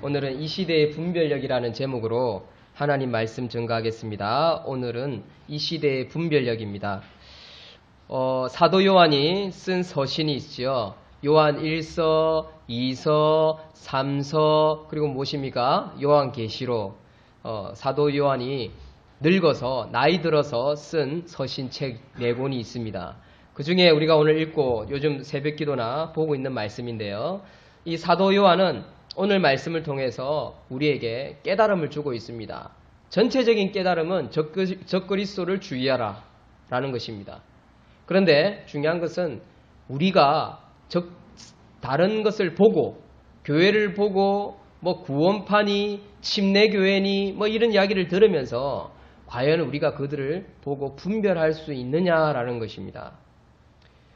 오늘은 이 시대의 분별력이라는 제목으로 하나님 말씀 증거하겠습니다. 오늘은 이 시대의 분별력입니다. 사도 요한이 쓴 서신이 있죠. 요한 1서, 2서, 3서, 그리고 무엇입니까? 요한계시록. 사도 요한이 늙어서 나이 들어서 쓴 서신책 4권이 있습니다. 그 중에 우리가 오늘 읽고 요즘 새벽기도나 보고 있는 말씀인데요. 이 사도 요한은 오늘 말씀을 통해서 우리에게 깨달음을 주고 있습니다. 전체적인 깨달음은 적그리스도를 주의하라 라는 것입니다. 그런데 중요한 것은 우리가 다른 것을 보고 교회를 보고 구원파니 침례교회니 이런 이야기를 들으면서 과연 우리가 그들을 보고 분별할 수 있느냐라는 것입니다.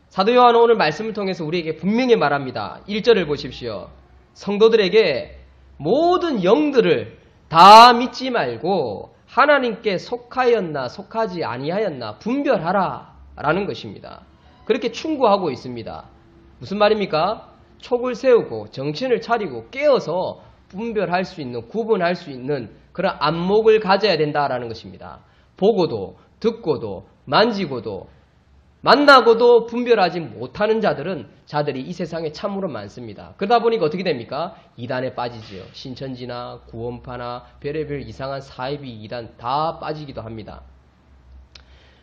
사도 요한은 오늘 말씀을 통해서 우리에게 분명히 말합니다. 1절을 보십시오. 성도들에게 모든 영들을 다 믿지 말고 하나님께 속하였나 속하지 아니하였나 분별하라 라는 것입니다. 그렇게 충고하고 있습니다. 무슨 말입니까? 촉을 세우고 정신을 차리고 깨어서 분별할 수 있는, 구분할 수 있는 그런 안목을 가져야 된다라는 것입니다. 보고도 듣고도 만지고도 만나고도 분별하지 못하는 자들이 이 세상에 참으로 많습니다. 그러다 보니까 어떻게 됩니까? 이단에 빠지지요. 신천지나 구원파나 별의별 이상한 사이비 이단 다 빠지기도 합니다.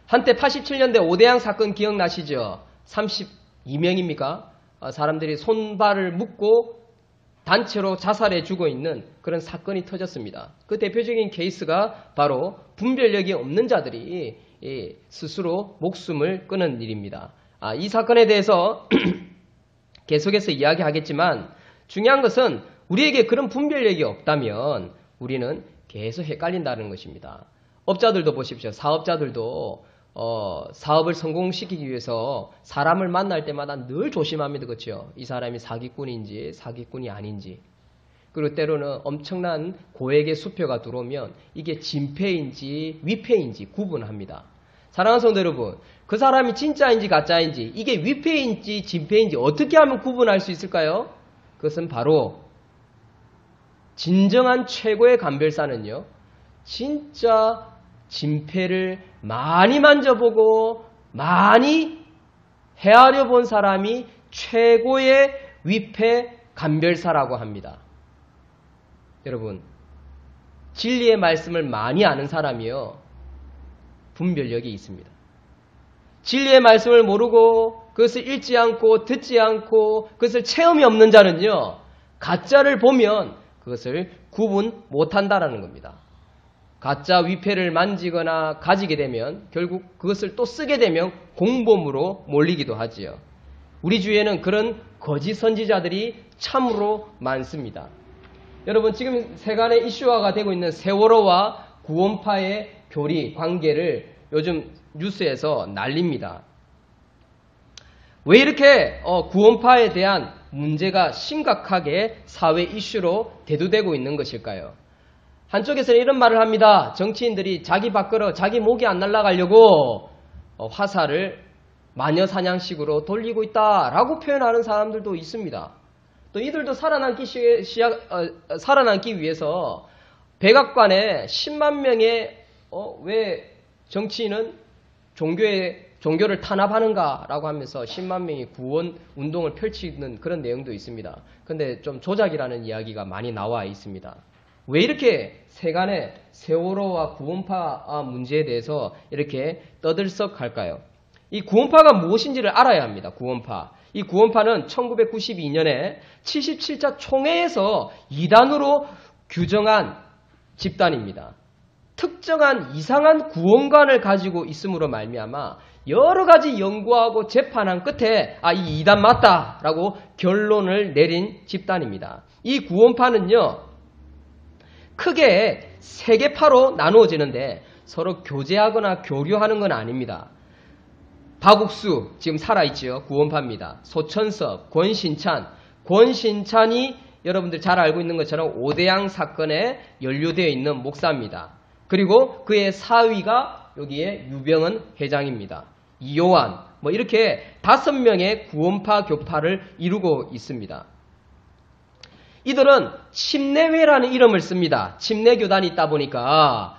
한때 87년대 오대양 사건 기억나시죠? 32명입니까? 사람들이 손발을 묶고 단체로 자살해 죽어 있는 그런 사건이 터졌습니다. 그 대표적인 케이스가 바로 분별력이 없는 자들이 스스로 목숨을 끊은 일입니다. 이 사건에 대해서 계속해서 이야기하겠지만 중요한 것은 우리에게 그런 분별력이 없다면 우리는 계속 헷갈린다는 것입니다. 업자들도 보십시오. 사업자들도 사업을 성공시키기 위해서 사람을 만날 때마다 늘 조심합니다. 그렇죠? 이 사람이 사기꾼인지 사기꾼이 아닌지. 그리고 때로는 엄청난 고액의 수표가 들어오면 이게 진패인지 위패인지 구분합니다. 사랑하는 성도 여러분, 그 사람이 진짜인지 가짜인지 이게 위패인지 진패인지 어떻게 하면 구분할 수 있을까요? 그것은 바로 진정한 최고의 감별사는요. 진짜 진패를 많이 만져보고 많이 헤아려 본 사람이 최고의 위패 감별사라고 합니다. 여러분, 진리의 말씀을 많이 아는 사람이요. 분별력이 있습니다. 진리의 말씀을 모르고 그것을 읽지 않고 듣지 않고 그것을 체험이 없는 자는요. 가짜를 보면 그것을 구분 못한다라는 겁니다. 가짜 위패를 만지거나 가지게 되면 결국 그것을 또 쓰게 되면 공범으로 몰리기도 하지요. 우리 주위에는 그런 거짓 선지자들이 참으로 많습니다. 여러분 지금 세간의 이슈화가 되고 있는 세월호와 구원파의 교리, 관계를 요즘 뉴스에서 날립니다. 왜 이렇게 구원파에 대한 문제가 심각하게 사회 이슈로 대두되고 있는 것일까요? 한쪽에서는 이런 말을 합니다. 정치인들이 자기 밖으로 자기 목이 안 날아가려고 화살을 마녀사냥식으로 돌리고 있다라고 표현하는 사람들도 있습니다. 또 이들도 살아남기 위해서 백악관에 10만 명의 왜 정치인은 종교를 탄압하는가라고 하면서 10만 명이 구원 운동을 펼치는 그런 내용도 있습니다. 그런데 좀 조작이라는 이야기가 많이 나와 있습니다. 왜 이렇게 세간의 세월호와 구원파 문제에 대해서 이렇게 떠들썩할까요? 이 구원파가 무엇인지를 알아야 합니다. 구원파. 이 구원파는 1992년에 77차 총회에서 이단으로 규정한 집단입니다. 특정한 이상한 구원관을 가지고 있음으로 말미암아 여러 가지 연구하고 재판한 끝에 이 이단 맞다라고 결론을 내린 집단입니다. 이 구원파는요. 크게 3개파로 나누어지는데 서로 교제하거나 교류하는 건 아닙니다. 박욱수 지금 살아있지요. 구원파입니다. 소천섭, 권신찬이 여러분들 잘 알고 있는 것처럼 오대양 사건에 연루되어 있는 목사입니다. 그리고 그의 사위가 여기에 유병헌 회장입니다. 이요한 이렇게 5명의 구원파 교파를 이루고 있습니다. 이들은 침례회라는 이름을 씁니다. 침례교단이 있다 보니까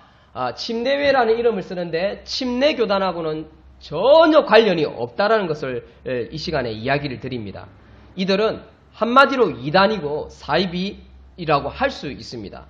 침례회라는 이름을 쓰는데 침례교단하고는 전혀 관련이 없다라는 것을 이 시간에 이야기를 드립니다. 이들은 한마디로 이단이고 사이비라고 할 수 있습니다.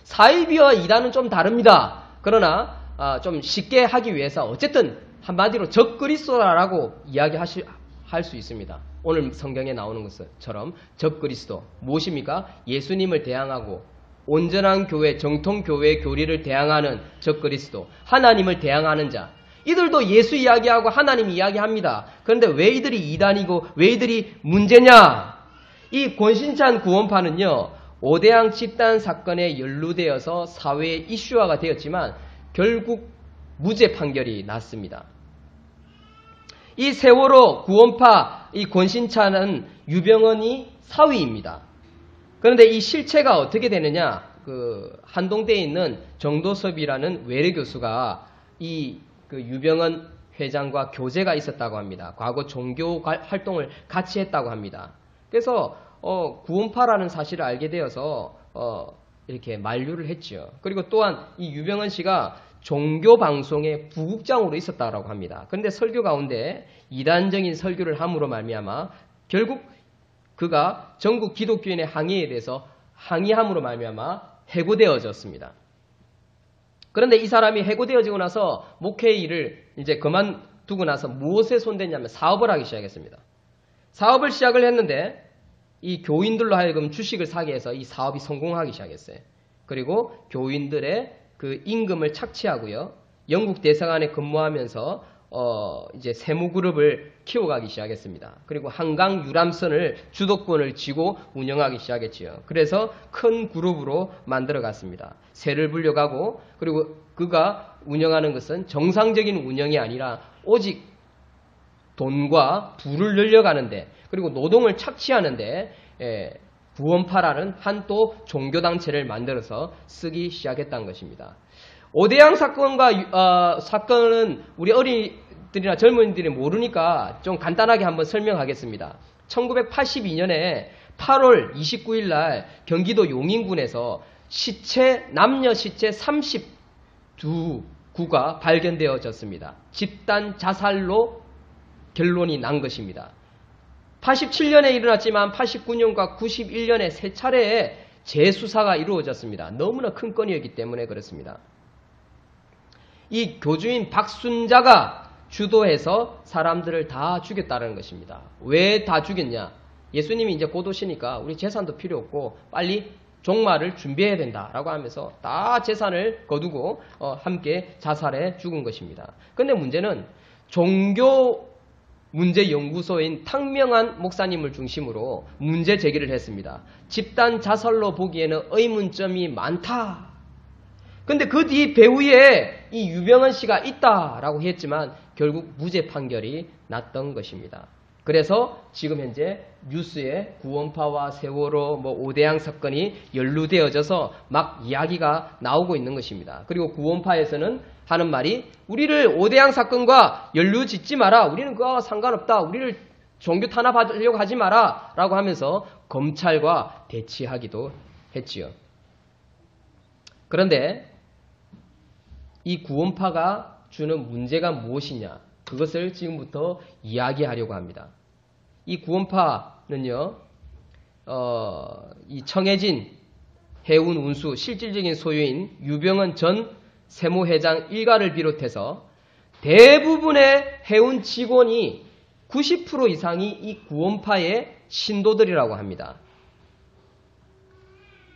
사이비와 이단은 좀 다릅니다. 그러나 좀 쉽게 하기 위해서 어쨌든 한마디로 적그리스도라고 이야기할 수 있습니다. 오늘 성경에 나오는 것처럼 적그리스도 무엇입니까? 예수님을 대항하고 온전한 교회, 정통교회의 교리를 대항하는 적그리스도, 하나님을 대항하는 자. 이들도 예수 이야기하고 하나님 이야기합니다. 그런데 왜 이들이 이단이고 왜 이들이 문제냐? 이 권신찬 구원파는요, 오대양 집단 사건에 연루되어서 사회에 이슈화가 되었지만 결국 무죄 판결이 났습니다. 이 세월호 구원파 이 권신찬은 유병언이 사위입니다. 그런데 이 실체가 어떻게 되느냐? 한동대에 있는 정도섭이라는 외래 교수가 이 유병언 회장과 교제가 있었다고 합니다. 과거 종교 활동을 같이 했다고 합니다. 그래서 구원파라는 사실을 알게 되어서 이렇게 만류를 했죠. 그리고 또한 이 유병언 씨가 종교 방송의 부국장으로 있었다고 합니다. 그런데 설교 가운데 이단적인 설교를 함으로 말미암아 결국 그가 전국 기독교인의 항의에 대해서 항의함으로 말미암아 해고되어졌습니다. 그런데 이 사람이 해고되어지고 나서 목회 일을 이제 그만두고 나서 무엇에 손댔냐면 사업을 하기 시작했습니다. 사업을 시작을 했는데 이 교인들로 하여금 주식을 사게 해서 이 사업이 성공하기 시작했어요. 그리고 교인들의 그 임금을 착취하고요. 영국 대사관에 근무하면서 이제 세무그룹을 키워가기 시작했습니다. 그리고 한강 유람선을 주도권을 쥐고 운영하기 시작했지요. 그래서 큰 그룹으로 만들어갔습니다. 세를 불려가고 그리고 그가 운영하는 것은 정상적인 운영이 아니라 오직 돈과 부를 늘려가는데 그리고 노동을 착취하는데 구원파라는 한 또 종교단체를 만들어서 쓰기 시작했다는 것입니다. 오대양 사건은 우리 어린이들이나 젊은이들이 모르니까 좀 간단하게 한번 설명하겠습니다. 1982년에 8월 29일 날 경기도 용인군에서 남녀 시체 32구가 발견되어졌습니다. 집단 자살로 결론이 난 것입니다. 87년에 일어났지만 89년과 91년에 세 차례의 재수사가 이루어졌습니다. 너무나 큰 건이었기 때문에 그렇습니다. 이 교주인 박순자가 주도해서 사람들을 다 죽였다는 것입니다. 왜 다 죽였냐? 예수님이 이제 곧 오시니까 우리 재산도 필요 없고 빨리 종말을 준비해야 된다라고 하면서 다 재산을 거두고 함께 자살해 죽은 것입니다. 그런데 문제는 종교 문제연구소인 탕명한 목사님을 중심으로 문제 제기를 했습니다. 집단 자살로 보기에는 의문점이 많다. 근데 그 뒤 배후에 이 유병언 씨가 있다라고 했지만 결국 무죄 판결이 났던 것입니다. 그래서 지금 현재 뉴스에 구원파와 세월호 오대양 사건이 연루되어져서 막 이야기가 나오고 있는 것입니다. 그리고 구원파에서는 하는 말이 우리를 오대양 사건과 연루짓지 마라. 우리는 그거와 상관없다. 우리를 종교 탄압하려고 하지 마라. 라고 하면서 검찰과 대치하기도 했지요. 그런데 이 구원파가 주는 문제가 무엇이냐? 그것을 지금부터 이야기하려고 합니다. 이 구원파는요, 이 청해진 해운 운수 실질적인 소유인 유병언 전 세무회장 일가를 비롯해서 대부분의 해운 직원이 90% 이상이 이 구원파의 신도들이라고 합니다.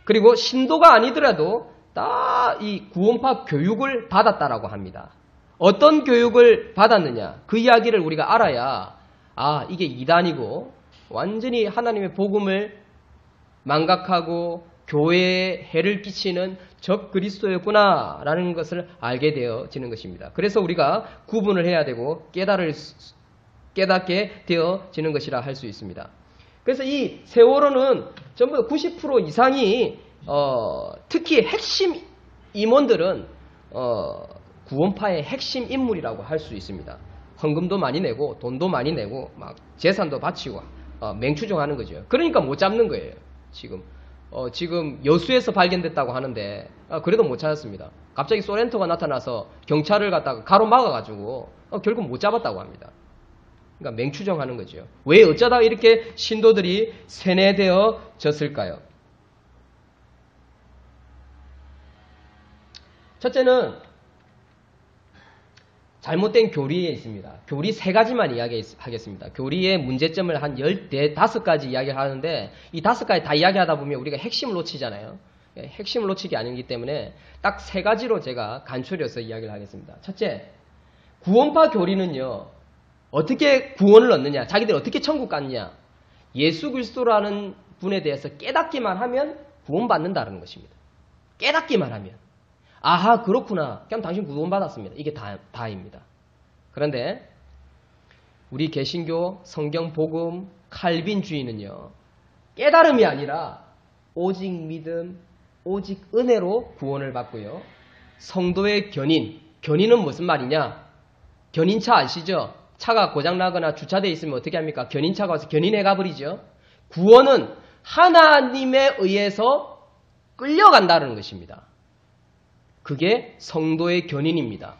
그리고 신도가 아니더라도 다 이 구원파 교육을 받았다라고 합니다. 어떤 교육을 받았느냐? 그 이야기를 우리가 알아야 이게 이단이고 완전히 하나님의 복음을 망각하고 교회에 해를 끼치는 적 그리스도였구나 라는 것을 알게 되어지는 것입니다. 그래서 우리가 구분을 해야 되고 깨닫게 되어지는 것이라 할 수 있습니다. 그래서 이 세월호는 전부 90% 이상이 특히 핵심 임원들은 구원파의 핵심 인물이라고 할 수 있습니다. 헌금도 많이 내고 돈도 많이 내고 막 재산도 바치고 맹추종하는 거죠. 그러니까 못 잡는 거예요. 지금 지금 여수에서 발견됐다고 하는데 그래도 못 찾았습니다. 갑자기 소렌토가 나타나서 경찰을 갖다가 가로막아가지고 결국 못 잡았다고 합니다. 그러니까 맹추정하는 거죠. 왜 어쩌다 이렇게 신도들이 세뇌되어졌을까요? 첫째는 잘못된 교리에 있습니다. 교리 3가지만 이야기하겠습니다. 교리의 문제점을 한 15가지 이야기를 하는데 이 5가지 다 이야기하다 보면 우리가 핵심을 놓치잖아요. 핵심을 놓치기 아니기 때문에 딱 3가지로 제가 간추려서 이야기를 하겠습니다. 첫째, 구원파 교리는요. 어떻게 구원을 얻느냐, 자기들이 어떻게 천국 갔느냐, 예수 그리스도라는 분에 대해서 깨닫기만 하면 구원받는다는 것입니다. 깨닫기만 하면. 아하, 그렇구나. 그냥 당신 구원받았습니다. 이게 다입니다. 그런데 우리 개신교, 성경, 복음, 칼빈주의는요. 깨달음이 아니라 오직 믿음, 오직 은혜로 구원을 받고요. 성도의 견인. 견인은 무슨 말이냐? 견인차 아시죠? 차가 고장나거나 주차되어 있으면 어떻게 합니까? 견인차가 와서 견인해 가버리죠. 구원은 하나님에 의해서 끌려간다는 것입니다. 그게 성도의 견인입니다.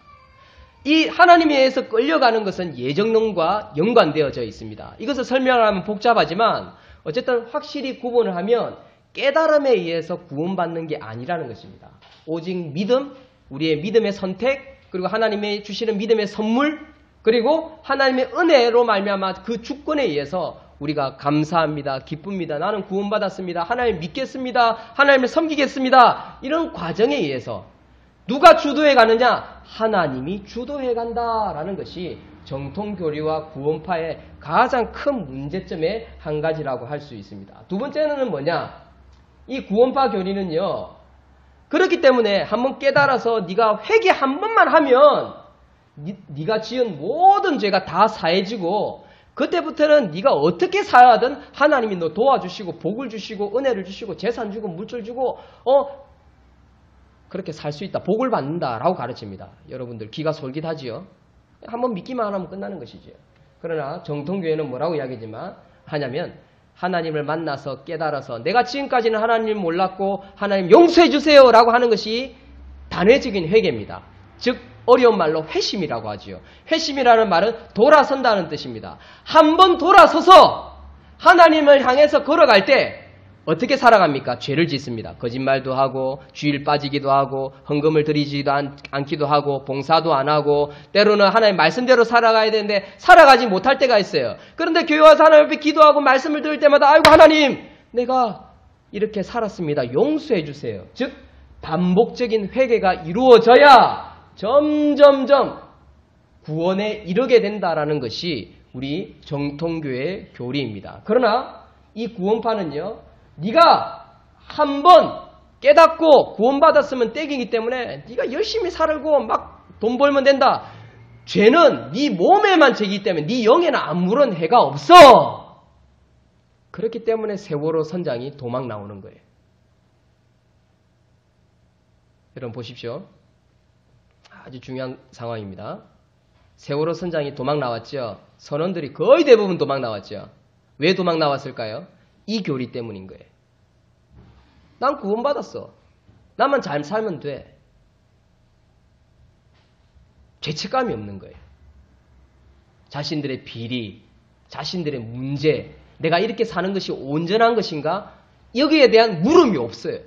이 하나님에 의해서 끌려가는 것은 예정론과 연관되어져 있습니다. 이것을 설명하면 복잡하지만 어쨌든 확실히 구분을 하면 깨달음에 의해서 구원받는 게 아니라는 것입니다. 오직 믿음, 우리의 믿음의 선택, 그리고 하나님의 주시는 믿음의 선물, 그리고 하나님의 은혜로 말미암아 그 주권에 의해서 우리가 감사합니다. 기쁩니다. 나는 구원받았습니다. 하나님 믿겠습니다. 하나님을 섬기겠습니다. 이런 과정에 의해서 누가 주도해 가느냐? 하나님이 주도해 간다라는 것이 정통교리와 구원파의 가장 큰 문제점의 한 가지라고 할 수 있습니다. 두 번째는 뭐냐? 이 구원파 교리는요. 그렇기 때문에 한번 깨달아서 네가 회개 한 번만 하면 네가 지은 모든 죄가 다 사해지고 그때부터는 네가 어떻게 살아든 하나님이 너 도와주시고 복을 주시고 은혜를 주시고 재산 주고 물질 주고 그렇게 살 수 있다. 복을 받는다라고 가르칩니다. 여러분들 귀가 솔깃하지요? 한번 믿기만 하면 끝나는 것이죠. 그러나 정통교회는 뭐라고 하냐면 하나님을 만나서 깨달아서 내가 지금까지는 하나님을 몰랐고 하나님 용서해 주세요 라고 하는 것이 단회적인 회개입니다. 즉 어려운 말로 회심이라고 하지요. 회심이라는 말은 돌아선다는 뜻입니다. 한번 돌아서서 하나님을 향해서 걸어갈 때 어떻게 살아갑니까? 죄를 짓습니다. 거짓말도 하고 주일 빠지기도 하고 헌금을 드리지도 않기도 하고 봉사도 안 하고 때로는 하나님 말씀대로 살아가야 되는데 살아가지 못할 때가 있어요. 그런데 교회 와서 하나님 앞에 기도하고 말씀을 들을 때마다 아이고 하나님 내가 이렇게 살았습니다. 용서해 주세요. 즉 반복적인 회개가 이루어져야 점점점 구원에 이르게 된다라는 것이 우리 정통교회의 교리입니다. 그러나 이 구원파는요. 네가 한번 깨닫고 구원받았으면 땡이기 때문에 네가 열심히 살고 막 돈 벌면 된다. 죄는 네 몸에만 죄이기 때문에 네 영에는 아무런 해가 없어. 그렇기 때문에 세월호 선장이 도망 나오는 거예요. 여러분 보십시오. 아주 중요한 상황입니다. 세월호 선장이 도망 나왔죠. 선원들이 거의 대부분 도망 나왔죠. 왜 도망 나왔을까요? 이 교리 때문인 거예요. 난 구원받았어. 나만 잘 살면 돼. 죄책감이 없는 거예요. 자신들의 비리, 자신들의 문제, 내가 이렇게 사는 것이 온전한 것인가? 여기에 대한 물음이 없어요.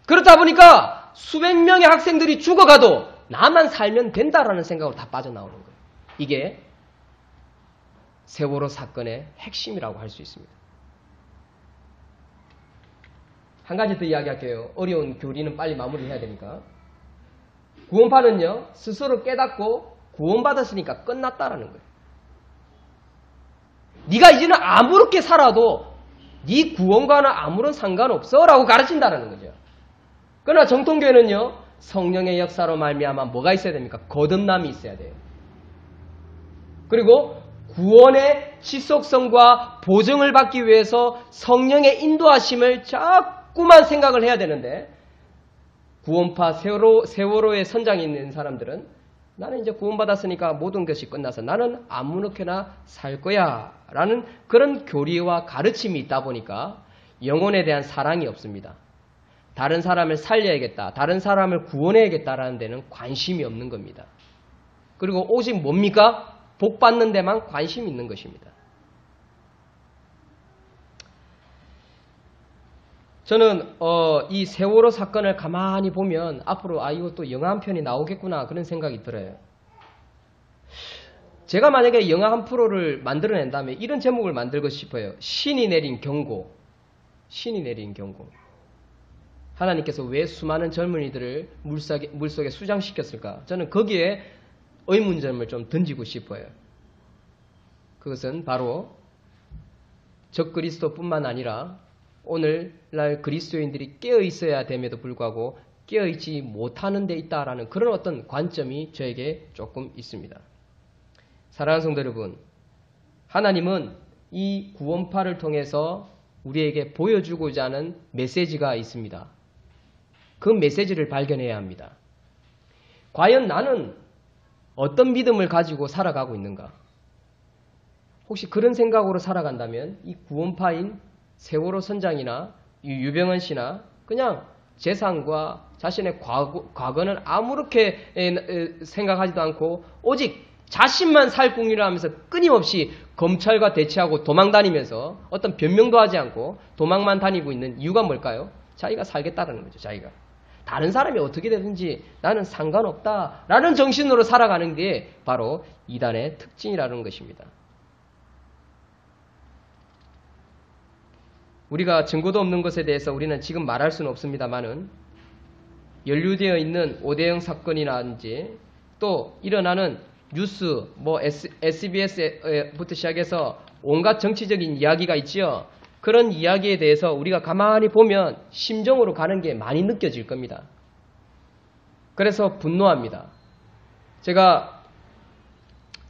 그렇다 보니까 수백 명의 학생들이 죽어가도 나만 살면 된다라는 생각으로 다 빠져나오는 거예요. 이게 세월호 사건의 핵심이라고 할 수 있습니다. 한 가지 더 이야기할게요. 어려운 교리는 빨리 마무리해야 되니까. 구원파는요. 스스로 깨닫고 구원받았으니까 끝났다라는 거예요. 네가 이제는 아무렇게 살아도 네 구원과는 아무런 상관없어 라고 가르친다는 거죠. 그러나 정통교회는요. 성령의 역사로 말미암아 뭐가 있어야 됩니까? 거듭남이 있어야 돼요. 그리고 구원의 지속성과 보증을 받기 위해서 성령의 인도하심을 자꾸만 생각을 해야 되는데 구원파 세월호의 선장이 있는 사람들은 나는 이제 구원받았으니까 모든 것이 끝나서 나는 아무렇게나 살 거야 라는 그런 교리와 가르침이 있다 보니까 영혼에 대한 사랑이 없습니다. 다른 사람을 살려야겠다, 다른 사람을 구원해야겠다라는 데는 관심이 없는 겁니다. 그리고 오직 뭡니까? 복 받는 데만 관심이 있는 것입니다. 저는 이 세월호 사건을 가만히 보면 앞으로 이것도 영화 한 편이 나오겠구나 그런 생각이 들어요. 제가 만약에 영화 한 프로를 만들어낸다면 이런 제목을 만들고 싶어요. 신이 내린 경고. 신이 내린 경고. 하나님께서 왜 수많은 젊은이들을 물속에 수장시켰을까? 저는 거기에 의문점을 좀 던지고 싶어요. 그것은 바로 적그리스도뿐만 아니라 오늘날 그리스도인들이 깨어있어야 됨에도 불구하고 깨어있지 못하는 데 있다라는 그런 어떤 관점이 저에게 조금 있습니다. 사랑하는 성도 여러분, 하나님은 이 구원파를 통해서 우리에게 보여주고자 하는 메시지가 있습니다. 그 메시지를 발견해야 합니다. 과연 나는 어떤 믿음을 가지고 살아가고 있는가? 혹시 그런 생각으로 살아간다면 이 구원파인 세월호 선장이나 유병헌 씨나 그냥 재산과 자신의 과거는 아무렇게 생각하지도 않고 오직 자신만 살 궁리를 하면서 끊임없이 검찰과 대치하고 도망다니면서 어떤 변명도 하지 않고 도망만 다니고 있는 이유가 뭘까요? 자기가 살겠다는 거죠. 자기가. 다른 사람이 어떻게 되든지 나는 상관없다라는 정신으로 살아가는 게 바로 이단의 특징이라는 것입니다. 우리가 증거도 없는 것에 대해서 우리는 지금 말할 수는 없습니다만은 연루되어 있는 오대영 사건이라든지 또 일어나는 뉴스, SBS부터 시작해서 온갖 정치적인 이야기가 있지요. 그런 이야기에 대해서 우리가 가만히 보면 심정으로 가는 게 많이 느껴질 겁니다. 그래서 분노합니다. 제가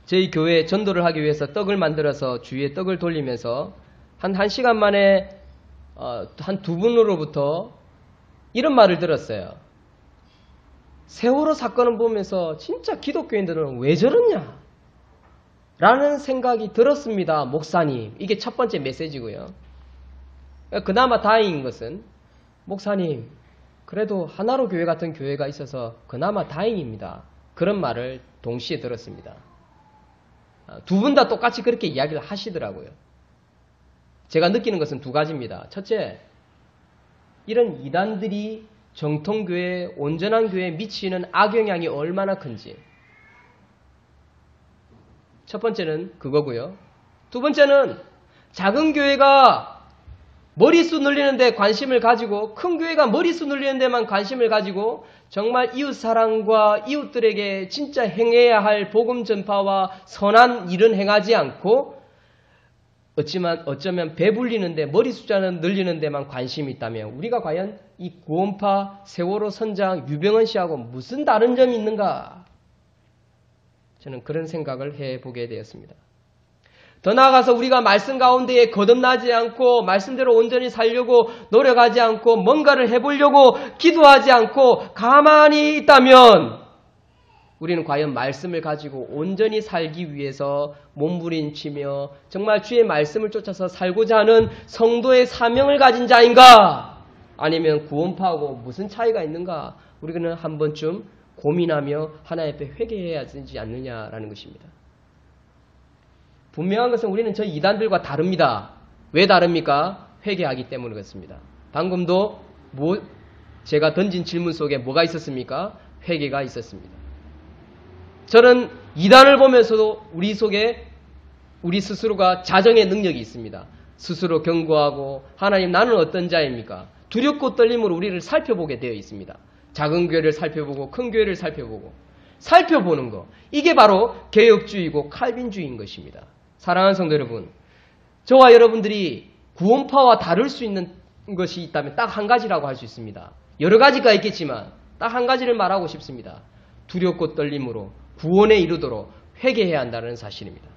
저희 교회에 전도를 하기 위해서 떡을 만들어서 주위에 떡을 돌리면서 한 1시간 만에 한 두 분으로부터 이런 말을 들었어요. 세월호 사건을 보면서 진짜 기독교인들은 왜 저러냐? 라는 생각이 들었습니다. 목사님. 이게 첫 번째 메시지고요. 그나마 다행인 것은 목사님 그래도 하나로 교회 같은 교회가 있어서 그나마 다행입니다. 그런 말을 동시에 들었습니다. 두 분 다 똑같이 그렇게 이야기를 하시더라고요. 제가 느끼는 것은 두 가지입니다. 첫째, 이런 이단들이 정통교회, 온전한 교회에 미치는 악영향이 얼마나 큰지. 첫 번째는 그거고요. 두 번째는 작은 교회가 머리수 늘리는 데 관심을 가지고 큰 교회가 머리수 늘리는 데만 관심을 가지고 정말 이웃 사랑과 이웃들에게 진짜 행해야 할 복음 전파와 선한 일은 행하지 않고 어쩌면 배불리는데 머리 숫자는 늘리는 데만 관심이 있다면 우리가 과연 이 구원파 세월호 선장 유병헌 씨하고 무슨 다른 점이 있는가? 저는 그런 생각을 해보게 되었습니다. 더 나아가서 우리가 말씀 가운데에 거듭나지 않고 말씀대로 온전히 살려고 노력하지 않고 뭔가를 해보려고 기도하지 않고 가만히 있다면 우리는 과연 말씀을 가지고 온전히 살기 위해서 몸부림치며 정말 주의 말씀을 쫓아서 살고자 하는 성도의 사명을 가진 자인가? 아니면 구원파하고 무슨 차이가 있는가? 우리는 한 번쯤 고민하며 하나님 앞에 회개해야 되지 않느냐라는 것입니다. 분명한 것은 우리는 저 이단들과 다릅니다. 왜 다릅니까? 회개하기 때문에 그렇습니다. 방금도 제가 던진 질문 속에 뭐가 있었습니까? 회개가 있었습니다. 저는 이단을 보면서도 우리 속에 우리 스스로가 자정의 능력이 있습니다. 스스로 경고하고 하나님 나는 어떤 자입니까? 두렵고 떨림으로 우리를 살펴보게 되어 있습니다. 작은 교회를 살펴보고 큰 교회를 살펴보는 거. 이게 바로 개혁주의고 칼빈주의인 것입니다. 사랑하는 성도 여러분, 저와 여러분들이 구원파와 다를 수 있는 것이 있다면 딱 한 가지라고 할 수 있습니다. 여러 가지가 있겠지만 딱 한 가지를 말하고 싶습니다. 두렵고 떨림으로 구원에 이르도록 회개해야 한다는 사실입니다.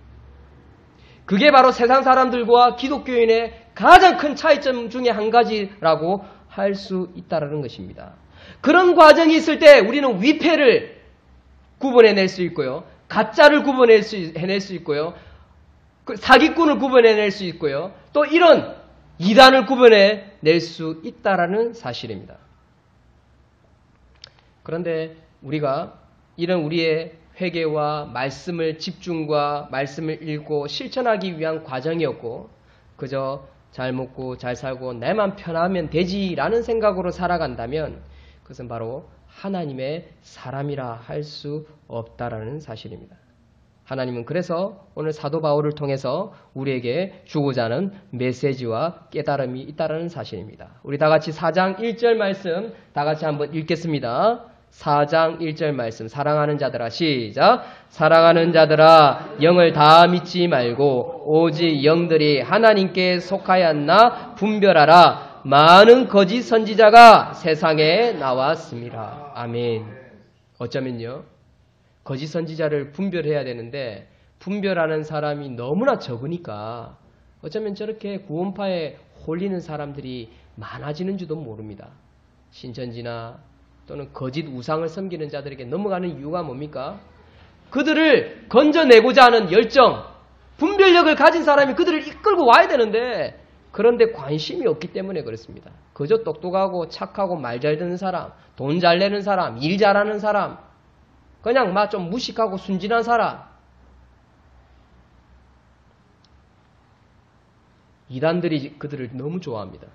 그게 바로 세상 사람들과 기독교인의 가장 큰 차이점 중에 한 가지라고 할 수 있다는 것입니다. 그런 과정이 있을 때 우리는 위패를 구분해낼 수 있고요. 가짜를 구분해낼 수 있고요. 사기꾼을 구분해낼 수 있고요. 또 이런 이단을 구분해 낼 수 있다라는 사실입니다. 그런데 우리가 이런 우리의 회개와 말씀을 집중과 말씀을 읽고 실천하기 위한 과정이었고 그저 잘 먹고 잘 살고 내만 편하면 되지라는 생각으로 살아간다면 그것은 바로 하나님의 사람이라 할 수 없다라는 사실입니다. 하나님은 그래서 오늘 사도 바울을 통해서 우리에게 주고자 하는 메시지와 깨달음이 있다는 사실입니다. 우리 다 같이 4장 1절 말씀 다 같이 한번 읽겠습니다. 4장 1절 말씀 사랑하는 자들아 시작. 사랑하는 자들아 영을 다 믿지 말고 오직 영들이 하나님께 속하였나 분별하라. 많은 거짓 선지자가 세상에 나왔습니다. 아멘. 어쩌면요 거짓 선지자를 분별해야 되는데 분별하는 사람이 너무나 적으니까 어쩌면 저렇게 구원파에 홀리는 사람들이 많아지는 줄도 모릅니다. 신천지나 또는 거짓 우상을 섬기는 자들에게 넘어가는 이유가 뭡니까? 그들을 건져내고자 하는 열정, 분별력을 가진 사람이 그들을 이끌고 와야 되는데 그런데 관심이 없기 때문에 그렇습니다. 그저 똑똑하고 착하고 말 잘 듣는 사람, 돈 잘 내는 사람, 일 잘하는 사람, 그냥 막 좀 무식하고 순진한 사람, 이단들이 그들을 너무 좋아합니다.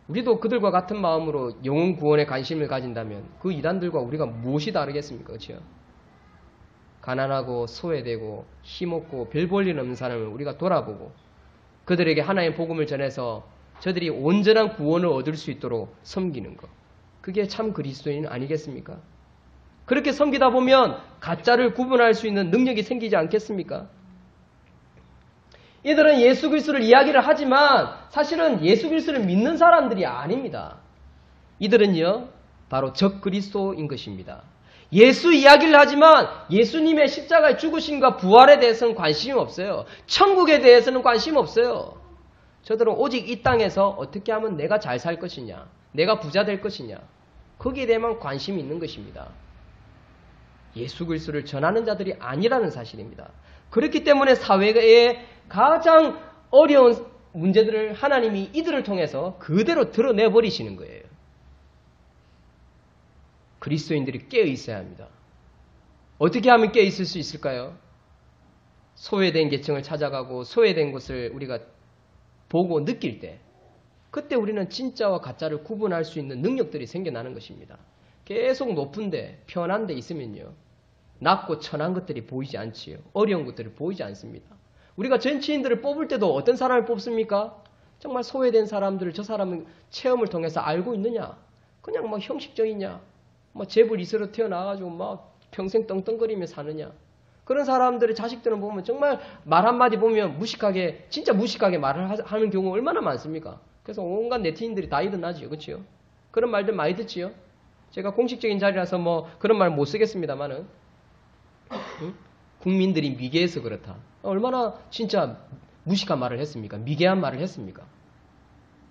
우리도 그들과 같은 마음으로 영혼 구원에 관심을 가진다면 그 이단들과 우리가 무엇이 다르겠습니까? 그렇죠? 가난하고 소외되고 힘없고 별 볼 일 없는 사람을 우리가 돌아보고 그들에게 하나님의 복음을 전해서 저들이 온전한 구원을 얻을 수 있도록 섬기는 것. 그게 참 그리스도인 아니겠습니까? 그렇게 섬기다 보면 가짜를 구분할 수 있는 능력이 생기지 않겠습니까? 이들은 예수 그리스도를 이야기를 하지만 사실은 예수 그리스도를 믿는 사람들이 아닙니다. 이들은요 바로 적 그리스도인 것입니다. 예수 이야기를 하지만 예수님의 십자가의 죽으심과 부활에 대해서는 관심이 없어요. 천국에 대해서는 관심 없어요. 저들은 오직 이 땅에서 어떻게 하면 내가 잘 살 것이냐, 내가 부자 될 것이냐, 거기에 대해만 관심이 있는 것입니다. 예수 그리스도를 전하는 자들이 아니라는 사실입니다. 그렇기 때문에 사회에 가장 어려운 문제들을 하나님이 이들을 통해서 그대로 드러내버리시는 거예요. 그리스도인들이 깨어 있어야 합니다. 어떻게 하면 깨어 있을 수 있을까요? 소외된 계층을 찾아가고 소외된 곳을 우리가 보고 느낄 때 그때 우리는 진짜와 가짜를 구분할 수 있는 능력들이 생겨나는 것입니다. 계속 높은데 편한 데 있으면요 낮고 천한 것들이 보이지 않지요. 어려운 것들이 보이지 않습니다. 우리가 정치인들을 뽑을 때도 어떤 사람을 뽑습니까? 정말 소외된 사람들을 저 사람은 체험을 통해서 알고 있느냐? 그냥 막 형식적이냐? 막 재벌 이세로 태어나가지고 막 평생 떵떵거리며 사느냐? 그런 사람들의 자식들은 보면 정말 말 한마디 보면 무식하게, 진짜 무식하게 말을 하는 경우가 얼마나 많습니까? 그래서 온갖 네티즌들이 다 일어나지요. 그렇죠? 그런 말들 많이 듣지요? 제가 공식적인 자리라서 뭐 그런 말 못 쓰겠습니다만은 국민들이 미개해서 그렇다. 얼마나 진짜 무식한 말을 했습니까? 미개한 말을 했습니까?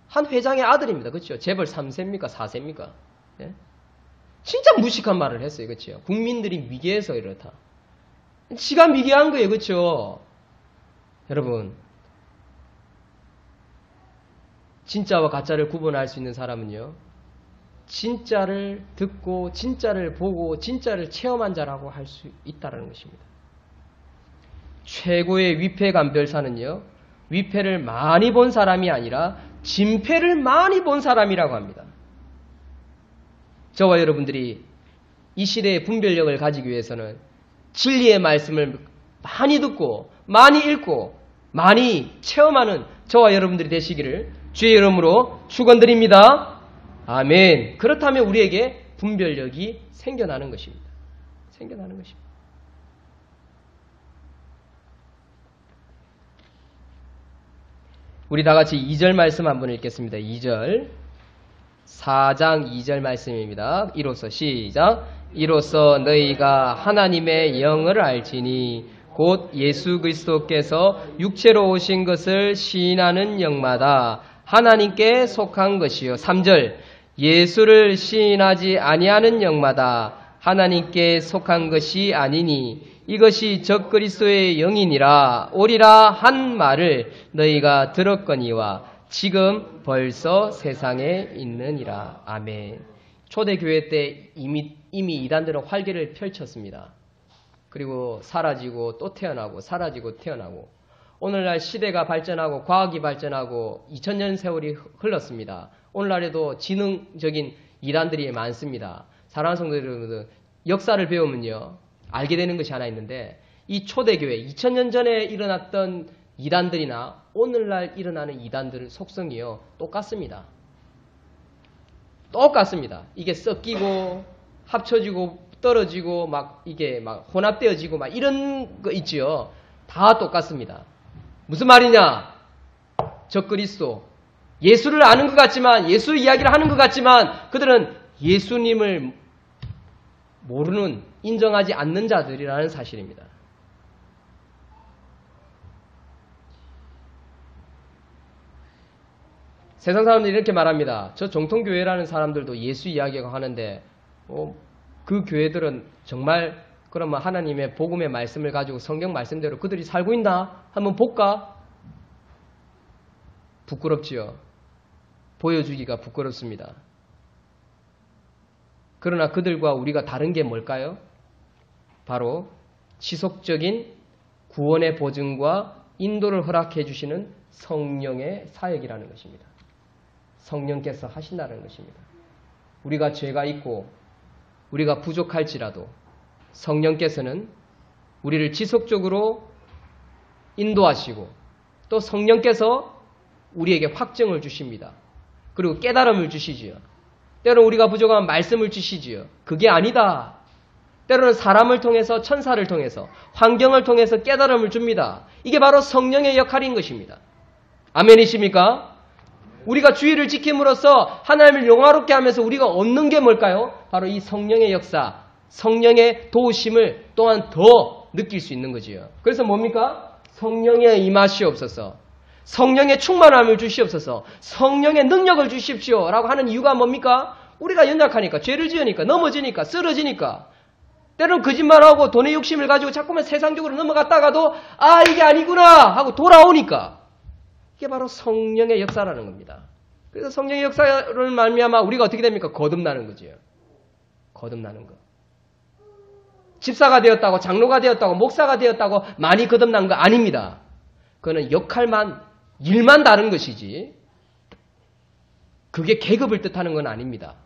한 회장의 아들입니다. 그렇죠? 재벌 3세입니까? 4세입니까? 예? 진짜 무식한 말을 했어요. 그렇죠? 국민들이 미개해서 이렇다. 지가 미개한 거예요. 그렇죠? 여러분, 진짜와 가짜를 구분할 수 있는 사람은요, 진짜를 듣고 진짜를 보고 진짜를 체험한 자라고 할 수 있다는 것입니다. 최고의 위패 감별사는요, 위패를 많이 본 사람이 아니라 진패를 많이 본 사람이라고 합니다. 저와 여러분들이 이 시대의 분별력을 가지기 위해서는 진리의 말씀을 많이 듣고 많이 읽고 많이 체험하는 저와 여러분들이 되시기를 주의 이름으로 축원드립니다. 아멘. 그렇다면 우리에게 분별력이 생겨나는 것입니다. 생겨나는 것입니다. 우리 다 같이 2절 말씀 한번 읽겠습니다. 2절. 4장 2절 말씀입니다. 이로써 시작. 이로써 너희가 하나님의 영을 알지니 곧 예수 그리스도께서 육체로 오신 것을 시인하는 영마다 하나님께 속한 것이요. 3절. 예수를 시인하지 아니하는 영마다 하나님께 속한 것이 아니니 이것이 적그리스도의 영이니라 오리라 한 말을 너희가 들었거니와 지금 벌써 세상에 있느니라. 아멘. 초대교회 때 이미 이단들은 활개를 펼쳤습니다. 그리고 사라지고 또 태어나고 사라지고 태어나고 오늘날 시대가 발전하고 과학이 발전하고 2000년 세월이 흘렀습니다. 오늘날에도 지능적인 이단들이 많습니다. 사랑하는 성도 여러분, 역사를 배우면요 알게 되는 것이 하나 있는데 이 초대교회 2000년 전에 일어났던 이단들이나 오늘날 일어나는 이단들의 속성이요 똑같습니다. 똑같습니다. 이게 섞이고 합쳐지고 떨어지고 막 이게 막 혼합되어지고 막 이런 거 있지요. 다 똑같습니다. 무슨 말이냐? 적그리스도 예수를 아는 것 같지만 예수 이야기를 하는 것 같지만 그들은 예수님을 모르는 인정하지 않는 자들이라는 사실입니다. 세상 사람들이 이렇게 말합니다. 저 정통교회라는 사람들도 예수 이야기가 하는데 그 교회들은 정말 그러면 하나님의 복음의 말씀을 가지고 성경 말씀대로 그들이 살고 있나? 한번 볼까? 부끄럽지요. 보여주기가 부끄럽습니다. 그러나 그들과 우리가 다른 게 뭘까요? 바로 지속적인 구원의 보증과 인도를 허락해 주시는 성령의 사역이라는 것입니다. 성령께서 하신다는 것입니다. 우리가 죄가 있고 우리가 부족할지라도 성령께서는 우리를 지속적으로 인도하시고 또 성령께서 우리에게 확증을 주십니다. 그리고 깨달음을 주시지요. 때로는 우리가 부족한 말씀을 주시지요. 그게 아니다. 때로는 사람을 통해서 천사를 통해서 환경을 통해서 깨달음을 줍니다. 이게 바로 성령의 역할인 것입니다. 아멘이십니까? 우리가 주의를 지킴으로써 하나님을 영화롭게 하면서 우리가 얻는 게 뭘까요? 바로 이 성령의 역사, 성령의 도우심을 또한 더 느낄 수 있는 거지요. 그래서 뭡니까? 성령의 임하시옵소서, 성령의 충만함을 주시옵소서, 성령의 능력을 주십시오 라고 하는 이유가 뭡니까? 우리가 연약하니까, 죄를 지으니까, 넘어지니까, 쓰러지니까, 때로는 거짓말하고 돈의 욕심을 가지고 자꾸만 세상적으로 넘어갔다가도 이게 아니구나 하고 돌아오니까 이게 바로 성령의 역사라는 겁니다. 그래서 성령의 역사를 말미암아 우리가 어떻게 됩니까? 거듭나는 거지요. 거듭나는 거. 집사가 되었다고, 장로가 되었다고, 목사가 되었다고 많이 거듭난 거 아닙니다. 그거는 역할만, 일만 다른 것이지 그게 계급을 뜻하는 건 아닙니다.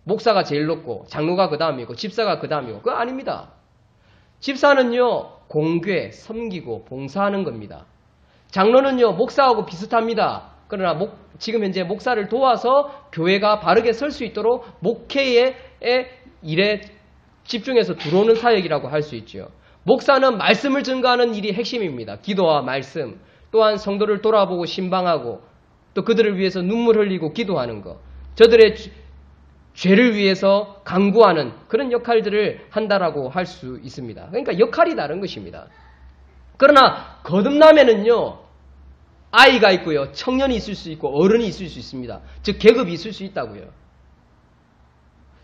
목사가 제일 높고 장로가 그 다음이고 집사가 그 다음이고 그거 아닙니다. 집사는요 공궤, 섬기고 봉사하는 겁니다. 장로는요 목사하고 비슷합니다. 그러나 지금 현재 목사를 도와서 교회가 바르게 설 수 있도록 목회의 일에 집중해서 들어오는 사역이라고 할 수 있죠. 목사는 말씀을 증거하는 일이 핵심입니다. 기도와 말씀, 또한 성도를 돌아보고 신방하고 또 그들을 위해서 눈물 흘리고 기도하는 것, 저들의 죄를 위해서 간구하는 그런 역할들을 한다라고 할 수 있습니다. 그러니까 역할이 다른 것입니다. 그러나 거듭나면은요 아이가 있고요, 청년이 있을 수 있고 어른이 있을 수 있습니다. 즉 계급이 있을 수 있다고요.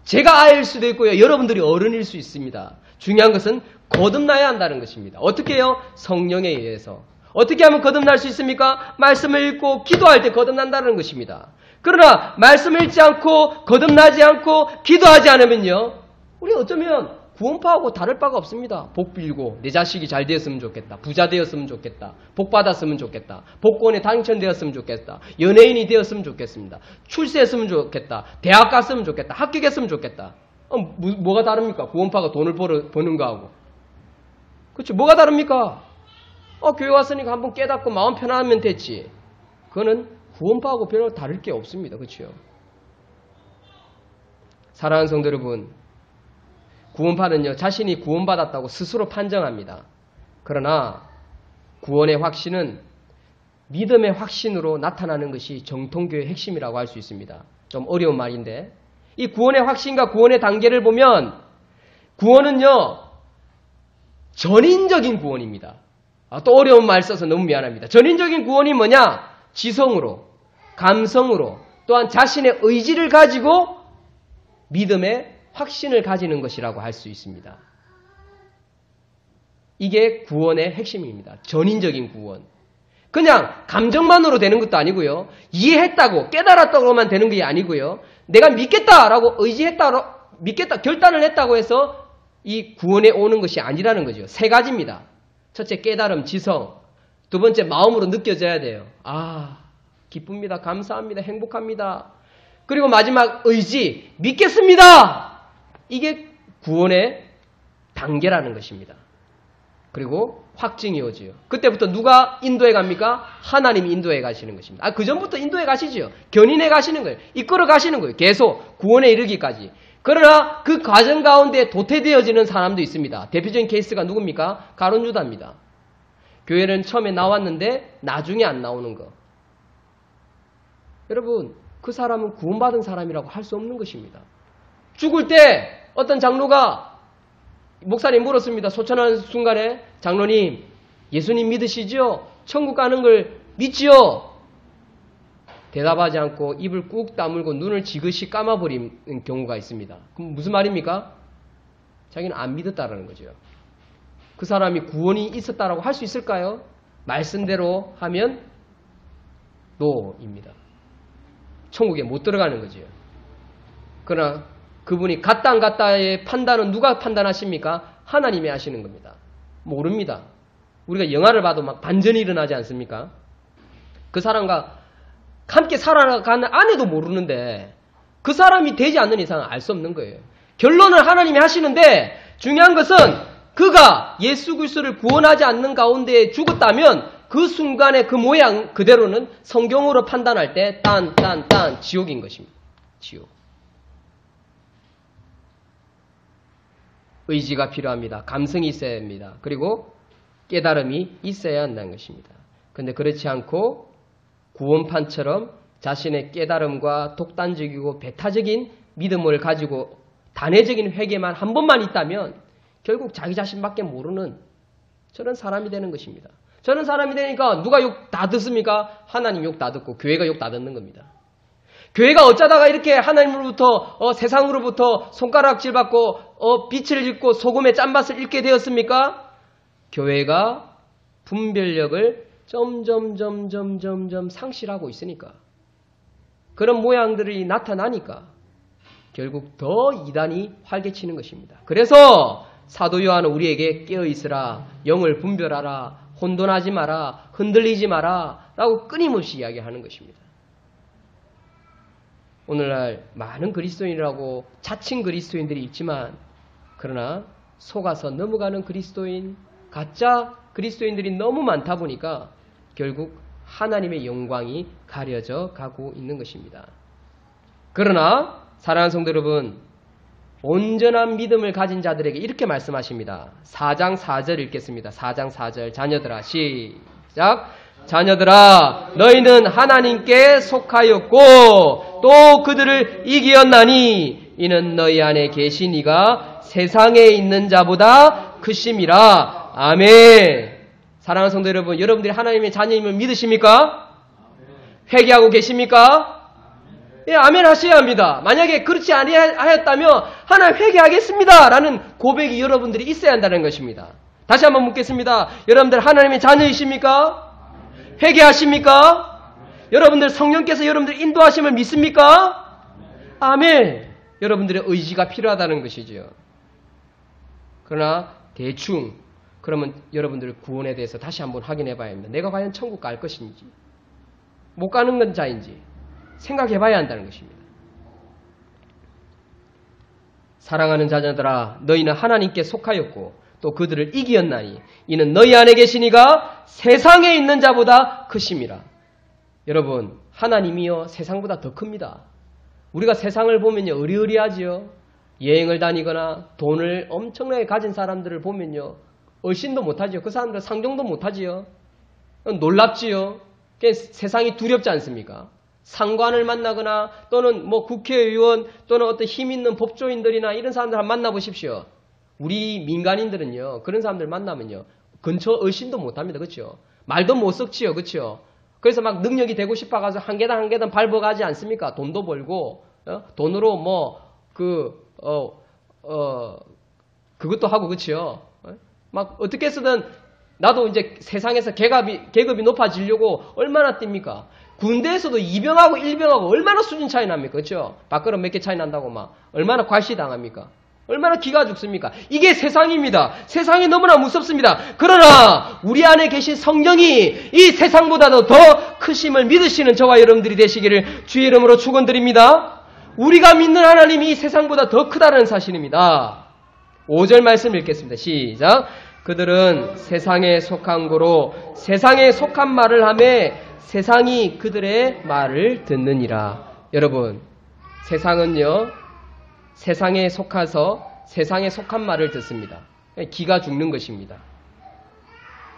제가 아이일 수도 있고요, 여러분들이 어른일 수 있습니다. 중요한 것은 거듭나야 한다는 것입니다. 어떻게 해요? 성령에 의해서. 어떻게 하면 거듭날 수 있습니까? 말씀을 읽고 기도할 때 거듭난다는 것입니다. 그러나 말씀을 읽지 않고 거듭나지 않고 기도하지 않으면요 우리 어쩌면 구원파하고 다를 바가 없습니다. 복 빌고 내 자식이 잘 되었으면 좋겠다, 부자 되었으면 좋겠다, 복 받았으면 좋겠다, 복권에 당첨되었으면 좋겠다, 연예인이 되었으면 좋겠습니다, 출세했으면 좋겠다, 대학 갔으면 좋겠다, 합격했으면 좋겠다. 뭐가 다릅니까? 구원파가 돈을 버는 거하고. 그렇죠? 뭐가 다릅니까? 교회 왔으니까 한번 깨닫고 마음 편하면 됐지. 그거는 구원파하고 별로 다를 게 없습니다. 그렇죠? 사랑하는 성도 여러분, 구원파는요 자신이 구원받았다고 스스로 판정합니다. 그러나 구원의 확신은 믿음의 확신으로 나타나는 것이 정통교회의 핵심이라고 할 수 있습니다. 좀 어려운 말인데 이 구원의 확신과 구원의 단계를 보면 구원은요 전인적인 구원입니다. 또 어려운 말 써서 너무 미안합니다. 전인적인 구원이 뭐냐? 지성으로, 감성으로, 또한 자신의 의지를 가지고 믿음의 확신을 가지는 것이라고 할 수 있습니다. 이게 구원의 핵심입니다. 전인적인 구원. 그냥 감정만으로 되는 것도 아니고요. 이해했다고 깨달았다고만 되는 게 아니고요. 내가 믿겠다라고 믿겠다 결단을 했다고 해서 이 구원에 오는 것이 아니라는 거죠. 세 가지입니다. 첫째 깨달음, 지성. 두 번째 마음으로 느껴져야 돼요. 아, 기쁩니다. 감사합니다. 행복합니다. 그리고 마지막 의지, 믿겠습니다. 이게 구원의 단계라는 것입니다. 그리고 확증이 오지요. 그때부터 누가 인도해 갑니까? 하나님이 인도해 가시는 것입니다. 그 전부터 인도해 가시죠. 견인해 가시는 거예요. 이끌어 가시는 거예요. 계속 구원에 이르기까지. 그러나 그 과정 가운데 도태되어지는 사람도 있습니다. 대표적인 케이스가 누굽니까? 가룟 유다입니다. 교회는 처음에 나왔는데 나중에 안 나오는 거. 여러분, 그 사람은 구원받은 사람이라고 할 수 없는 것입니다. 죽을 때 어떤 장로가 목사님 물었습니다. 소천하는 순간에 장로님 예수님 믿으시죠? 천국 가는 걸 믿지요? 대답하지 않고 입을 꾹 다물고 눈을 지그시 감아버린 경우가 있습니다. 그럼 무슨 말입니까? 자기는 안 믿었다라는 거죠. 그 사람이 구원이 있었다라고 할 수 있을까요? 말씀대로 하면 노입니다. 천국에 못 들어가는 거죠. 그러나 그분이 갔다 안 갔다의 판단은 누가 판단하십니까? 하나님이 하시는 겁니다. 모릅니다. 우리가 영화를 봐도 막 반전이 일어나지 않습니까? 그 사람과 함께 살아가는 아내도 모르는데 그 사람이 되지 않는 이상은 알 수 없는 거예요. 결론을 하나님이 하시는데 중요한 것은 그가 예수 그리스도를 구원하지 않는 가운데 죽었다면 그 순간의 그 모양 그대로는 성경으로 판단할 때 딴 지옥인 것입니다. 지옥. 의지가 필요합니다. 감성이 있어야 합니다. 그리고 깨달음이 있어야 한다는 것입니다. 그런데 그렇지 않고 구원판처럼 자신의 깨달음과 독단적이고 배타적인 믿음을 가지고 단회적인 회개만 한 번만 있다면 결국 자기 자신밖에 모르는 저런 사람이 되는 것입니다. 저런 사람이 되니까 누가 욕 다 듣습니까? 하나님 욕 다 듣고 교회가 욕 다 듣는 겁니다. 교회가 어쩌다가 이렇게 하나님으로부터 세상으로부터 손가락질 받고 빛을 잃고 소금의 짠맛을 잃게 되었습니까? 교회가 분별력을 점점 상실하고 있으니까 그런 모양들이 나타나니까 결국 더 이단이 활개치는 것입니다. 그래서 사도 요한은 우리에게 깨어있으라, 영을 분별하라, 혼돈하지 마라, 흔들리지 마라 라고 끊임없이 이야기하는 것입니다. 오늘날 많은 그리스도인이라고 자칭 그리스도인들이 있지만 그러나 속아서 넘어가는 그리스도인, 가짜 그리스도인들이 너무 많다 보니까 결국 하나님의 영광이 가려져 가고 있는 것입니다. 그러나 사랑하는 성도 여러분, 온전한 믿음을 가진 자들에게 이렇게 말씀하십니다. 4장 4절 읽겠습니다. 4장 4절 자녀들아 시작. 자녀들아 너희는 하나님께 속하였고 또 그들을 이기었나니 이는 너희 안에 계신 이가 세상에 있는 자보다 크심이라. 아멘. 사랑하는 성도 여러분, 여러분들이 하나님의 자녀임을 믿으십니까? 회개하고 계십니까? 예, 아멘 하셔야 합니다. 만약에 그렇지 아니하였다면 하나님 회개하겠습니다 라는 고백이 여러분들이 있어야 한다는 것입니다. 다시 한번 묻겠습니다. 여러분들 하나님의 자녀이십니까? 회개하십니까? 여러분들 성령께서 여러분들 인도하심을 믿습니까? 아멘. 여러분들의 의지가 필요하다는 것이죠. 그러나 대충 그러면 여러분들 구원에 대해서 다시 한번 확인해 봐야 합니다. 내가 과연 천국 갈 것인지 못 가는 건 자인지 생각해 봐야 한다는 것입니다. 사랑하는 자녀들아 너희는 하나님께 속하였고 또 그들을 이기었나니 이는 너희 안에 계신 이가 세상에 있는 자보다 크심이라. 여러분 하나님이요 세상보다 더 큽니다. 우리가 세상을 보면요 의리의리하지요. 여행을 다니거나 돈을 엄청나게 가진 사람들을 보면요 얼씬도 못하지요. 그 사람들 상종도 못하지요. 놀랍지요. 세상이 두렵지 않습니까? 상관을 만나거나 또는 뭐 국회의원 또는 어떤 힘 있는 법조인들이나 이런 사람들 한번 만나보십시오. 우리 민간인들은요 그런 사람들 만나면요 근처 얼씬도 못합니다. 그렇죠? 말도 못 섞지요. 그렇죠? 그래서 막 능력이 되고 싶어가서 한 계단 밟아가지 않습니까? 돈도 벌고 돈으로 뭐 그것도 하고 그렇죠? 막 어떻게 해서든 나도 이제 세상에서 계급이 높아지려고 얼마나 뜁니까? 군대에서도 2병하고 1병하고 얼마나 수준 차이 납니까? 그렇죠? 밥그릇 몇 개 차이 난다고 막 얼마나 괄시당합니까? 얼마나 기가 죽습니까? 이게 세상입니다. 세상이 너무나 무섭습니다. 그러나 우리 안에 계신 성령이 이 세상보다도 더 크심을 믿으시는 저와 여러분들이 되시기를 주의 이름으로 축원드립니다. 우리가 믿는 하나님이 이 세상보다 더 크다는 사실입니다. 5절 말씀 읽겠습니다. 시작. 그들은 세상에 속한 고로 세상에 속한 말을 하매 세상이 그들의 말을 듣느니라. 여러분, 세상은요, 세상에 속아서 세상에 속한 말을 듣습니다. 기가 죽는 것입니다.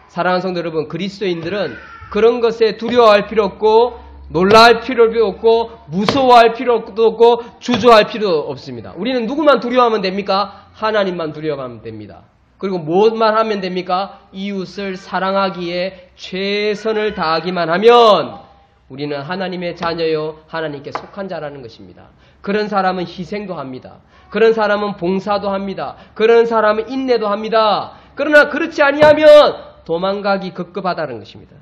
사랑하는 성도 여러분, 그리스도인들은 그런 것에 두려워할 필요 없고 놀라할 필요도 없고 무서워할 필요도 없고 주저할 필요도 없습니다. 우리는 누구만 두려워하면 됩니까? 하나님만 두려워하면 됩니다. 그리고 무엇만 하면 됩니까? 이웃을 사랑하기에 최선을 다하기만 하면 우리는 하나님의 자녀요 하나님께 속한 자라는 것입니다. 그런 사람은 희생도 합니다. 그런 사람은 봉사도 합니다. 그런 사람은 인내도 합니다. 그러나 그렇지 아니하면 도망가기 급급하다는 것입니다.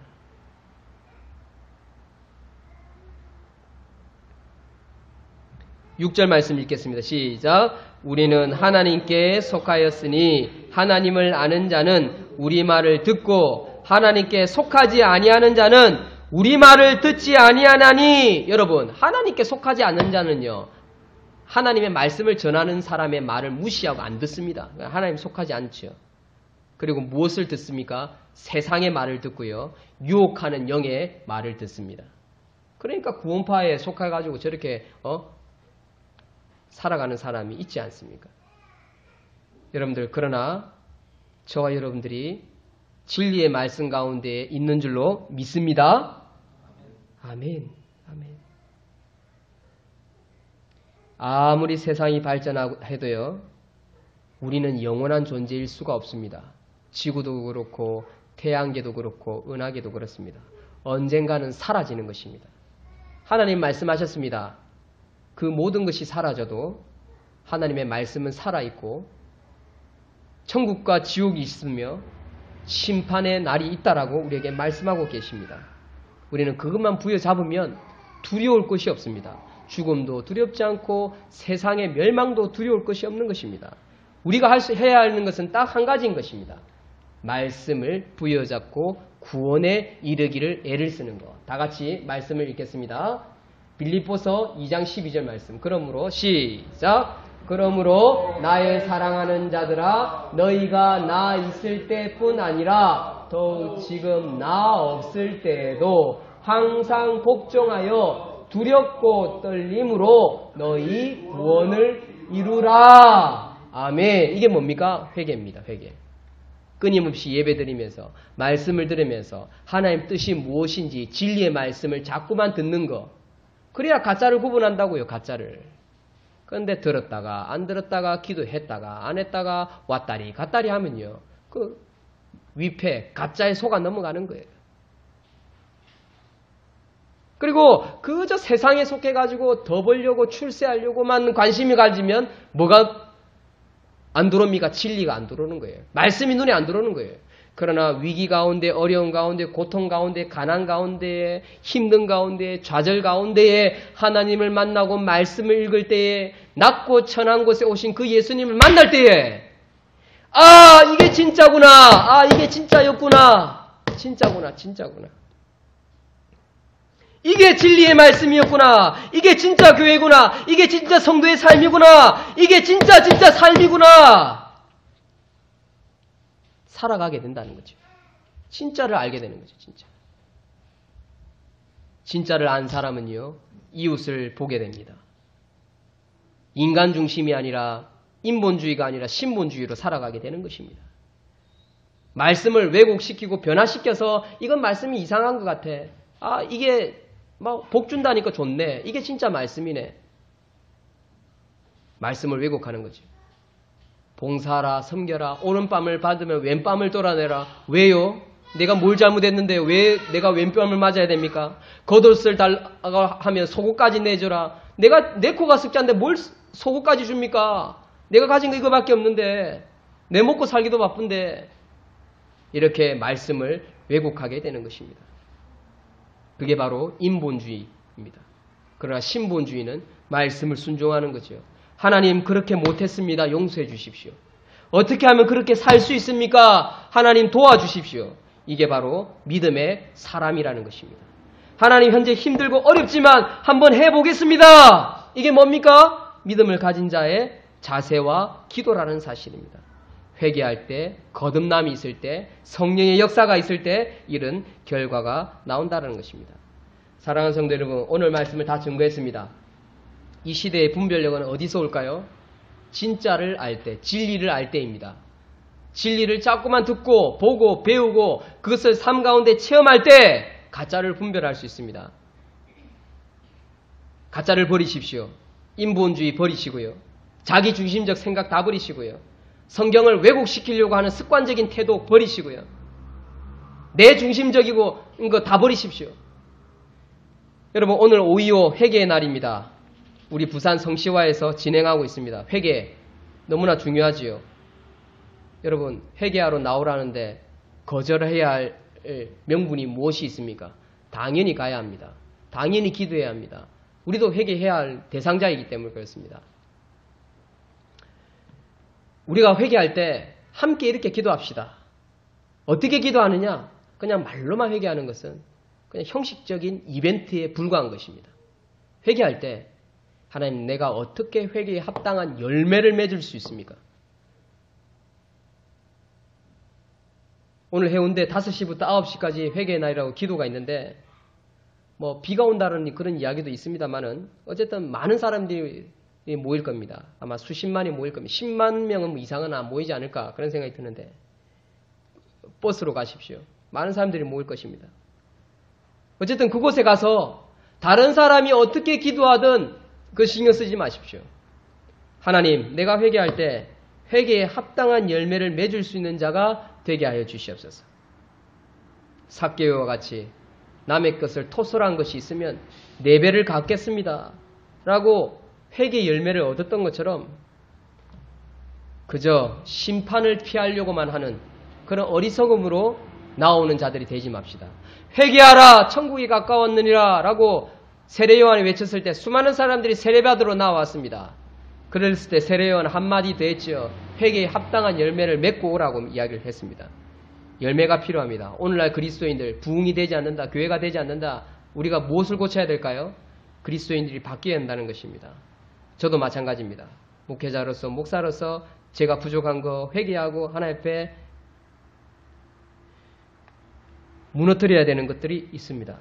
(6절) 말씀 읽겠습니다. 시작. 우리는 하나님께 속하였으니 하나님을 아는 자는 우리 말을 듣고 하나님께 속하지 아니하는 자는 우리 말을 듣지 아니하나니. 여러분, 하나님께 속하지 않는 자는요, 하나님의 말씀을 전하는 사람의 말을 무시하고 안 듣습니다. 하나님 속하지 않죠. 그리고 무엇을 듣습니까? 세상의 말을 듣고요, 유혹하는 영의 말을 듣습니다. 그러니까 구원파에 속해가지고 저렇게 살아가는 사람이 있지 않습니까? 여러분들, 그러나 저와 여러분들이 진리의 말씀 가운데 있는 줄로 믿습니다. 아멘. 아멘. 아무리 세상이 발전해도요, 우리는 영원한 존재일 수가 없습니다. 지구도 그렇고 태양계도 그렇고 은하계도 그렇습니다. 언젠가는 사라지는 것입니다. 하나님 말씀하셨습니다. 그 모든 것이 사라져도 하나님의 말씀은 살아있고 천국과 지옥이 있으며 심판의 날이 있다라고 우리에게 말씀하고 계십니다. 우리는 그것만 부여잡으면 두려울 것이 없습니다. 죽음도 두렵지 않고 세상의 멸망도 두려울 것이 없는 것입니다. 우리가 해야 하는 것은 딱 한 가지인 것입니다. 말씀을 부여잡고 구원에 이르기를 애를 쓰는 것. 다 같이 말씀을 읽겠습니다. 빌립보서 2장 12절 말씀. 그러므로 시작. 그러므로 나의 사랑하는 자들아, 너희가 나 있을 때뿐 아니라 더욱 지금 나 없을 때에도 항상 복종하여 두렵고 떨림으로 너희 구원을 이루라. 아멘. 이게 뭡니까? 회개입니다. 회개. 끊임없이 예배드리면서 말씀을 들으면서 하나님 뜻이 무엇인지 진리의 말씀을 자꾸만 듣는 거. 그래야 가짜를 구분한다고요. 가짜를. 그런데 들었다가 안 들었다가 기도했다가 안 했다가 왔다리 갔다리 하면요, 그 위패 가짜에 속아 넘어가는 거예요. 그리고 그저 세상에 속해가지고 더 벌려고 출세하려고만 관심이 가지면 뭐가 안 들어옵니까? 진리가 안 들어오는 거예요. 말씀이 눈에 안 들어오는 거예요. 그러나 위기 가운데, 어려운 가운데, 고통 가운데, 가난 가운데, 힘든 가운데, 좌절 가운데에 하나님을 만나고 말씀을 읽을 때에, 낮고 천한 곳에 오신 그 예수님을 만날 때에, 아, 이게 진짜구나. 아, 이게 진짜였구나. 진짜구나. 진짜구나. 이게 진리의 말씀이었구나. 이게 진짜 교회구나. 이게 진짜 성도의 삶이구나. 이게 진짜 삶이구나. 살아가게 된다는 거죠. 진짜를 알게 되는 거죠. 진짜. 진짜를 안 사람은요, 이웃을 보게 됩니다. 인간 중심이 아니라 인본주의가 아니라 신본주의로 살아가게 되는 것입니다. 말씀을 왜곡시키고 변화시켜서 이건 말씀이 이상한 것 같아. 아, 이게 막 복 준다니까 좋네. 이게 진짜 말씀이네. 말씀을 왜곡하는 거죠. 봉사하라, 섬겨라, 오른밤을 받으면 왼밤을 돌아내라. 왜요? 내가 뭘 잘못했는데 왜 내가 왼뺨을 맞아야 됩니까? 겉옷을 달라고 하면 속옷까지 내줘라. 내가 내 코가 습자인데 뭘 속옷까지 줍니까? 내가 가진 거 이거밖에 없는데, 내 먹고 살기도 바쁜데 이렇게 말씀을 왜곡하게 되는 것입니다. 그게 바로 인본주의입니다. 그러나 신본주의는 말씀을 순종하는 거죠. 하나님 그렇게 못했습니다. 용서해 주십시오. 어떻게 하면 그렇게 살 수 있습니까? 하나님 도와주십시오. 이게 바로 믿음의 사람이라는 것입니다. 하나님 현재 힘들고 어렵지만 한번 해보겠습니다. 이게 뭡니까? 믿음을 가진 자의 자세와 기도라는 사실입니다. 회개할 때, 거듭남이 있을 때, 성령의 역사가 있을 때 이런 결과가 나온다는 것입니다. 사랑하는 성도 여러분, 오늘 말씀을 다 증거했습니다. 이 시대의 분별력은 어디서 올까요? 진짜를 알 때, 진리를 알 때입니다. 진리를 자꾸만 듣고 보고 배우고 그것을 삶 가운데 체험할 때 가짜를 분별할 수 있습니다. 가짜를 버리십시오. 인본주의 버리시고요. 자기중심적 생각 다 버리시고요. 성경을 왜곡시키려고 하는 습관적인 태도 버리시고요. 내 중심적이고 거 다 버리십시오. 여러분 오늘 5.25 회개의 날입니다. 우리 부산 성시화에서 진행하고 있습니다. 회개 너무나 중요하지요. 여러분 회개하러 나오라는데 거절해야 할 명분이 무엇이 있습니까? 당연히 가야 합니다. 당연히 기도해야 합니다. 우리도 회개해야 할 대상자이기 때문에 그렇습니다. 우리가 회개할 때 함께 이렇게 기도합시다. 어떻게 기도하느냐? 그냥 말로만 회개하는 것은 그냥 형식적인 이벤트에 불과한 것입니다. 회개할 때 하나님 내가 어떻게 회개에 합당한 열매를 맺을 수 있습니까? 오늘 해운대 5시부터 9시까지 회개의 날이라고 기도가 있는데 뭐 비가 온다는 그런 이야기도 있습니다만은 어쨌든 많은 사람들이 모일 겁니다. 아마 수십만이 모일 겁니다. 10만 명은 이상은 안 모이지 않을까 그런 생각이 드는데 버스로 가십시오. 많은 사람들이 모일 것입니다. 어쨌든 그곳에 가서 다른 사람이 어떻게 기도하든 그 신경 쓰지 마십시오. 하나님 내가 회개할 때 회개에 합당한 열매를 맺을 수 있는 자가 되게 하여 주시옵소서. 삭개오와 같이 남의 것을 토설한 것이 있으면 4배를 갚겠습니다. 라고 회개 열매를 얻었던 것처럼 그저 심판을 피하려고만 하는 그런 어리석음으로 나오는 자들이 되지 맙시다. 회개하라 천국이 가까웠느니라 라고 세례요한이 외쳤을 때 수많은 사람들이 세례받으러 나왔습니다. 그랬을 때 세례요한 한마디 더 했죠. 회개에 합당한 열매를 맺고 오라고 이야기를 했습니다. 열매가 필요합니다. 오늘날 그리스도인들 부흥이 되지 않는다. 교회가 되지 않는다. 우리가 무엇을 고쳐야 될까요? 그리스도인들이 바뀌어야 한다는 것입니다. 저도 마찬가지입니다. 목회자로서 목사로서 제가 부족한 거 회개하고 하나님 앞에 무너뜨려야 되는 것들이 있습니다.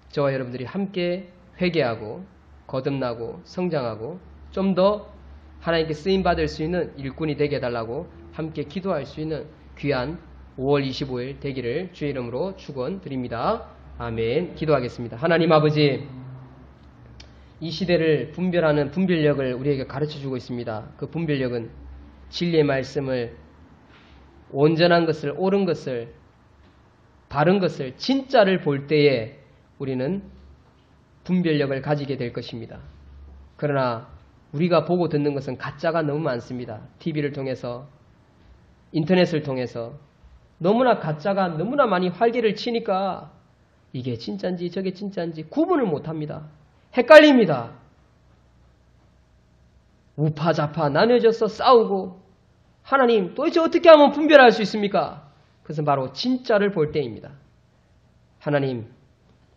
저와 여러분들이 함께 회개하고 거듭나고 성장하고 좀 더 하나님께 쓰임받을 수 있는 일꾼이 되게 해달라고 함께 기도할 수 있는 귀한 5월 25일 되기를 주의 이름으로 축원드립니다. 아멘. 기도하겠습니다. 하나님 아버지, 이 시대를 분별하는 분별력을 우리에게 가르쳐주고 있습니다. 그 분별력은 진리의 말씀을 온전한 것을, 옳은 것을, 바른 것을, 진짜를 볼 때에 우리는 분별력을 가지게 될 것입니다. 그러나 우리가 보고 듣는 것은 가짜가 너무 많습니다. TV를 통해서, 인터넷을 통해서 너무나 가짜가 너무나 많이 활개를 치니까 이게 진짜인지 저게 진짜인지 구분을 못합니다. 헷갈립니다. 우파좌파 나뉘어져서 싸우고 하나님 도대체 어떻게 하면 분별할 수 있습니까? 그것은 바로 진짜를 볼 때입니다. 하나님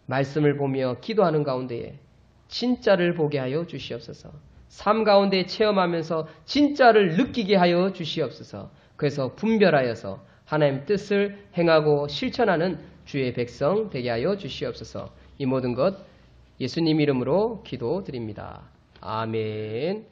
말씀을 보며 기도하는 가운데에 진짜를 보게 하여 주시옵소서. 삶 가운데 체험하면서 진짜를 느끼게 하여 주시옵소서. 그래서 분별하여서 하나님 뜻을 행하고 실천하는 주의 백성 되게 하여 주시옵소서. 이 모든 것 예수님 이름으로 기도드립니다. 아멘.